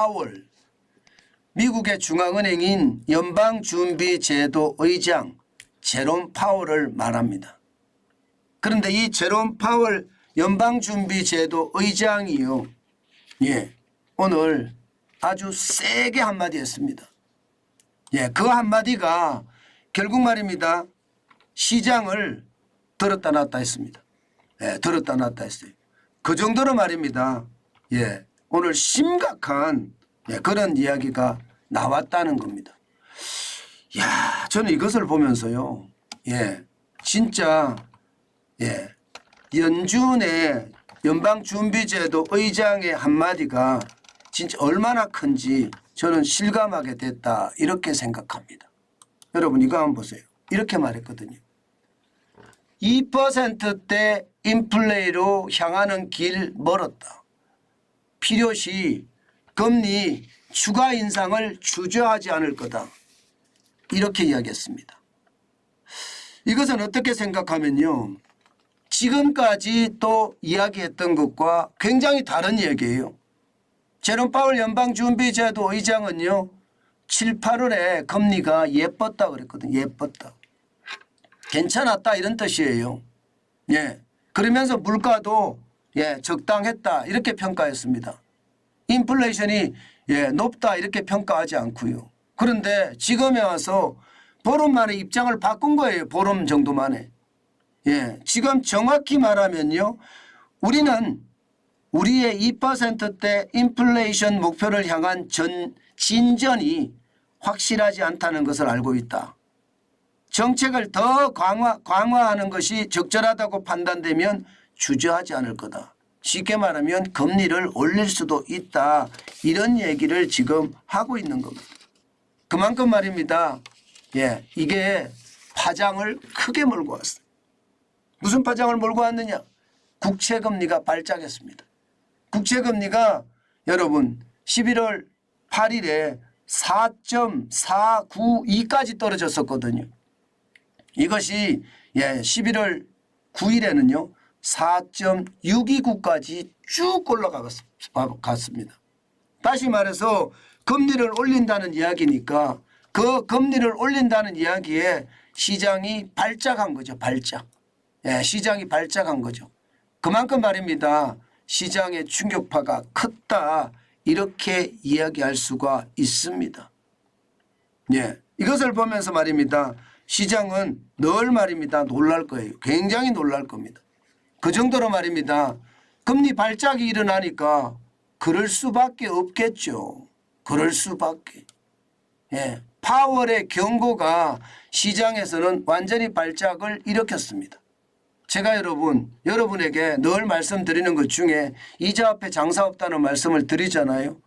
파월, 미국의 중앙은행인 연방준비제도 의장 제롬 파월을 말합니다. 그런데 이 제롬 파월 연방준비제도 의장이요, 오늘 아주 세게 한마디 했습니다. 그 한마디가 결국 말입니다, 시장을 들었다 놨다 했습니다. 들었다 놨다 했어요. 그 정도로 말입니다. 오늘 심각한 그런 이야기가 나왔다는 겁니다. 저는 이것을 보면서요, 진짜 연준의 연방준비제도 의장의 한마디가 진짜 얼마나 큰지 저는 실감하게 됐다, 이렇게 생각합니다. 여러분 이거 한번 보세요. 이렇게 말했거든요. 2%대 인플레이로 향하는 길 멀었다. 필요시 금리 추가 인상을 주저하지 않을 거다, 이렇게 이야기했습니다. 이것은 어떻게 생각하면요, 지금까지 또 이야기했던 것과 굉장히 다른 얘기예요. 제롬 파월 연방준비제도 의장은요, 7, 8월에 금리가 예뻤다 그랬거든요. 예뻤다. 괜찮았다, 이런 뜻이에요. 그러면서 물가도 적당했다, 이렇게 평가했습니다. 인플레이션이 높다, 이렇게 평가하지 않고요. 그런데 지금에 와서 보름 만에 입장을 바꾼 거예요. 보름 정도 만에. 지금 정확히 말하면요, 우리는 우리의 2%대 인플레이션 목표를 향한 진전이 확실하지 않다는 것을 알고 있다. 정책을 더 강화하는 것이 적절하다고 판단되면 주저하지 않을 거다. 쉽게 말하면 금리를 올릴 수도 있다, 이런 얘기를 지금 하고 있는 겁니다. 그만큼 말입니다. 이게 파장을 크게 몰고 왔어요. 무슨 파장을 몰고 왔느냐? 국채금리가 발작했습니다. 국채금리가 여러분 11월 8일에 4.492까지 떨어졌었거든요. 이것이 11월 9일에는요 4.629까지 쭉 올라갔습니다. 다시 말해서 금리를 올린다는 이야기니까 그 금리를 올린다는 이야기에 시장이 발작한 거죠. 발작. 시장이 발작한 거죠. 그만큼 말입니다, 시장의 충격파가 컸다, 이렇게 이야기할 수가 있습니다. 이것을 보면서 말입니다, 시장은 늘 말입니다, 놀랄 거예요. 굉장히 놀랄 겁니다. 그 정도로 말입니다, 금리 발작이 일어나니까 그럴 수밖에 없겠죠. 그럴 수밖에. 파월의 경고가 시장에서는 완전히 발작을 일으켰습니다. 제가 여러분에게 늘 말씀드리는 것 중에 이자 앞에 장사 없다는 말씀을 드리잖아요.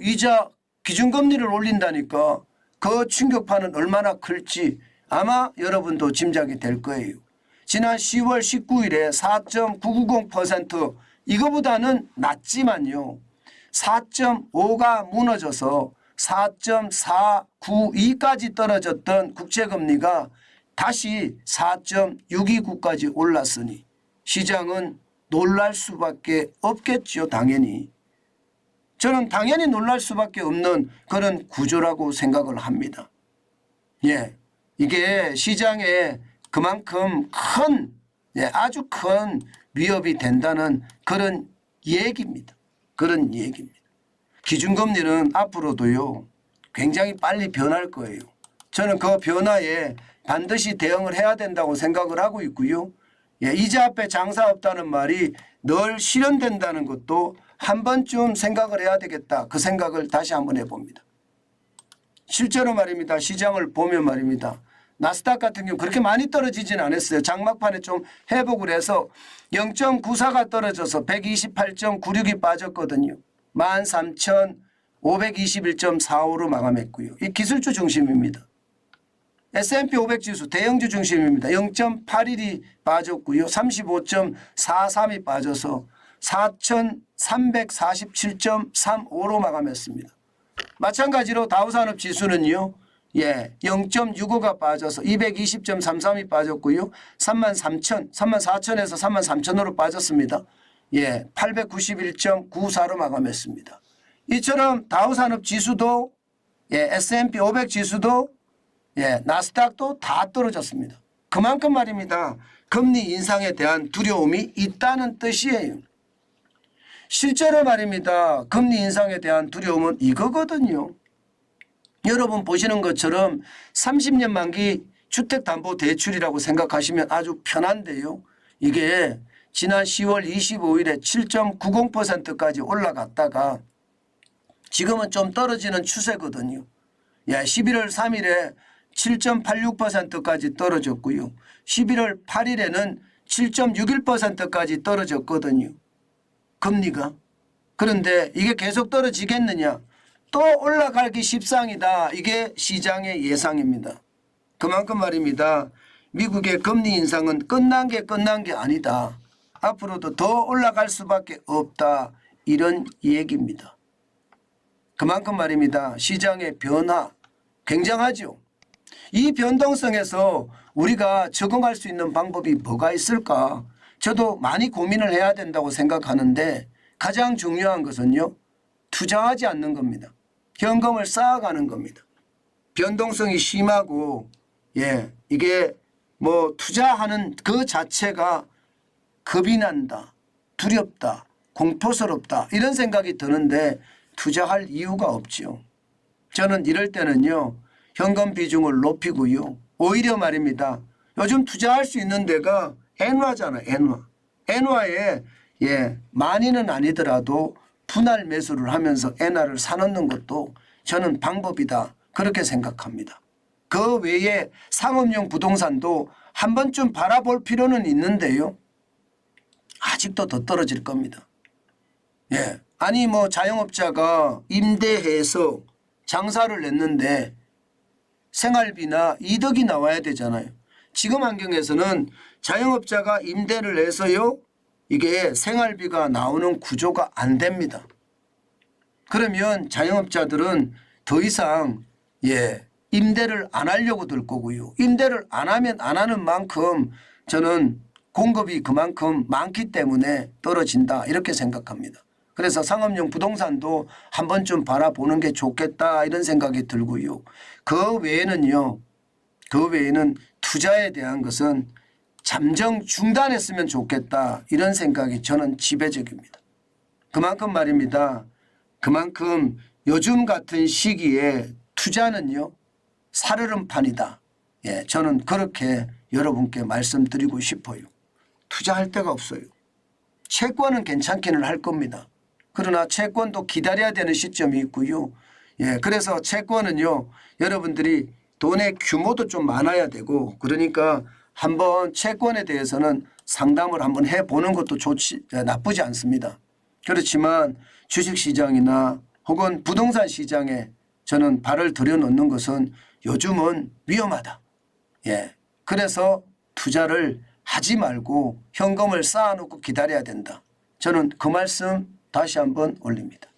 이자 기준금리를 올린다니까 그 충격파는 얼마나 클지 아마 여러분도 짐작이 될 거예요. 지난 10월 19일에 4.990%, 이거보다는 낮지만요, 4.5가 무너져서 4.492까지 떨어졌던 국채금리가 다시 4.629까지 올랐으니 시장은 놀랄 수밖에 없겠죠. 당연히. 저는 당연히 놀랄 수밖에 없는 그런 구조라고 생각을 합니다. 이게 시장에 그만큼 큰, 아주 큰 위협이 된다는 그런 얘기입니다. 그런 얘기입니다. 기준금리는 앞으로도요 굉장히 빨리 변할 거예요. 저는 그 변화에 반드시 대응을 해야 된다고 생각을 하고 있고요. 이자 앞에 장사 없다는 말이 늘 실현된다는 것도 한 번쯤 생각을 해야 되겠다, 그 생각을 다시 한번 해봅니다. 실제로 말입니다, 시장을 보면 말입니다, 나스닥 같은 경우 그렇게 많이 떨어지진 않았어요. 장막판에 좀 회복을 해서 0.94가 떨어져서 128.96이 빠졌거든요. 13,521.45로 마감했고요. 이 기술주 중심입니다. S&P 500 지수 대형주 중심입니다. 0.81이 빠졌고요. 35.43이 빠져서 4,347.35로 마감했습니다. 마찬가지로 다우산업 지수는요, 0.65가 빠져서 220.33이 빠졌고요. 34,000에서 33,000으로 빠졌습니다. 891.94로 마감했습니다. 이처럼 다우산업 지수도 S&P 500 지수도 나스닥도 다 떨어졌습니다. 그만큼 말입니다. 금리 인상에 대한 두려움이 있다는 뜻이에요. 실제로 말입니다. 금리 인상에 대한 두려움은 이거거든요. 여러분 보시는 것처럼 30년 만기 주택담보대출이라고 생각하시면 아주 편한데요. 이게 지난 10월 25일에 7.90%까지 올라갔다가 지금은 좀 떨어지는 추세거든요. 11월 3일에 7.86%까지 떨어졌고요. 11월 8일에는 7.61%까지 떨어졌거든요. 금리가. 그런데 이게 계속 떨어지겠느냐? 또 올라가기 십상이다. 이게 시장의 예상입니다. 그만큼 말입니다. 미국의 금리 인상은 끝난 게 아니다. 앞으로도 더 올라갈 수밖에 없다. 이런 얘기입니다. 그만큼 말입니다. 시장의 변화 굉장하죠. 이 변동성에서 우리가 적응할 수 있는 방법이 뭐가 있을까? 저도 많이 고민을 해야 된다고 생각하는데 가장 중요한 것은요. 투자하지 않는 겁니다. 현금을 쌓아가는 겁니다. 변동성이 심하고 이게 뭐 투자하는 그 자체가 겁이 난다, 두렵다, 공포스럽다 이런 생각이 드는데 투자할 이유가 없죠. 저는 이럴 때는요. 현금 비중을 높이고요. 오히려 말입니다. 요즘 투자할 수 있는 데가 엔화잖아요. 엔화에 많이는 아니더라도 분할 매수를 하면서 엔화를 사놓는 것도 저는 방법이다. 그렇게 생각합니다. 그 외에 상업용 부동산도 한 번쯤 바라볼 필요는 있는데요. 아직도 더 떨어질 겁니다. 아니 뭐 자영업자가 임대해서 장사를 냈는데 생활비나 이득이 나와야 되잖아요. 지금 환경에서는 자영업자가 임대를 해서요. 이게 생활비가 나오는 구조가 안 됩니다. 그러면 자영업자들은 더 이상 임대를 안 하려고 들 거고요. 임대를 안 하면 안 하는 만큼 저는 공급이 그만큼 많기 때문에 떨어진다 이렇게 생각합니다. 그래서 상업용 부동산도 한 번쯤 바라보는 게 좋겠다 이런 생각이 들고요. 그 외에는 투자에 대한 것은 잠정 중단했으면 좋겠다 이런 생각이 저는 지배적입니다. 그만큼 말입니다. 그만큼 요즘 같은 시기에 투자는요. 살얼음판이다. 저는 그렇게 여러분께 말씀드리고 싶어요. 투자할 데가 없어요. 채권은 괜찮기는 할 겁니다. 그러나 채권도 기다려야 되는 시점이 있고요. 그래서 채권은요. 여러분들이 돈의 규모도 좀 많아야 되고 그러니까 한번 채권에 대해서는 상담을 한번 해보는 것도 나쁘지 않습니다. 그렇지만 주식시장이나 혹은 부동산 시장에 저는 발을 들여놓는 것은 요즘은 위험하다. 그래서 투자를 하지 말고 현금을 쌓아놓고 기다려야 된다. 저는 그 말씀 다시 한번 올립니다.